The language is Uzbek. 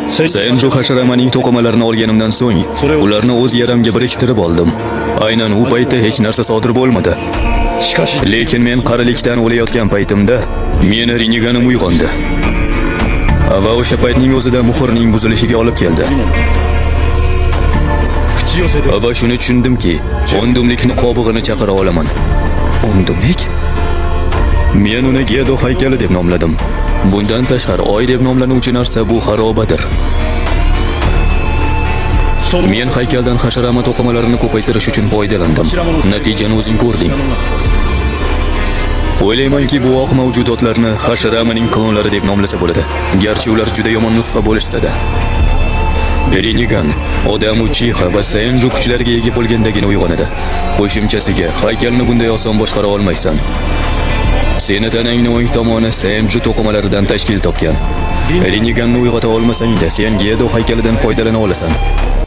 Senju hasharamaning to'qimalarini olganimdan so'ng, ularni o'z yaramga biriktirib oldim. Aynan u paytda hech narsa sodir bo'lmadi. Lekin men qarilikdan o'layotgan paytimda meni Rinneganim uyg'ondi. Va o'sha paytning o'zida muhrning buzilishiga olib keldi. Va shuni tushundimki, o'ndumlikni qobig'ini chaqira olaman. O'ndumlik? Men uni Gedo haykali deb nomladim. Bundan tashqari oy deb nomlanuvchi narsa bu xarobadir. Men haykaldan hasharama to'qimalarini ko'paytirish uchun foydalandim. Natijani o'zing ko'rding. O'ylaymanki, bu oq mavjudotlarni hasharamaning klonlari deb nomlasa bo'ladi. Garchi ular juda yomon nusxa bo'lishsa-da. Rinnegan odam Uchiha va Senju kuchlariga ega bo'lgandagina uyg'onadi. Qo'shimchasiga, haykalni bunday oson boshqara olmaysan. Seni tanangning o'ng tomoni Senju to'qimalaridan tashkil topgan. Rinneganni uyg'ota olmasang-da, sen Gedo haykalidan foydalana olasan.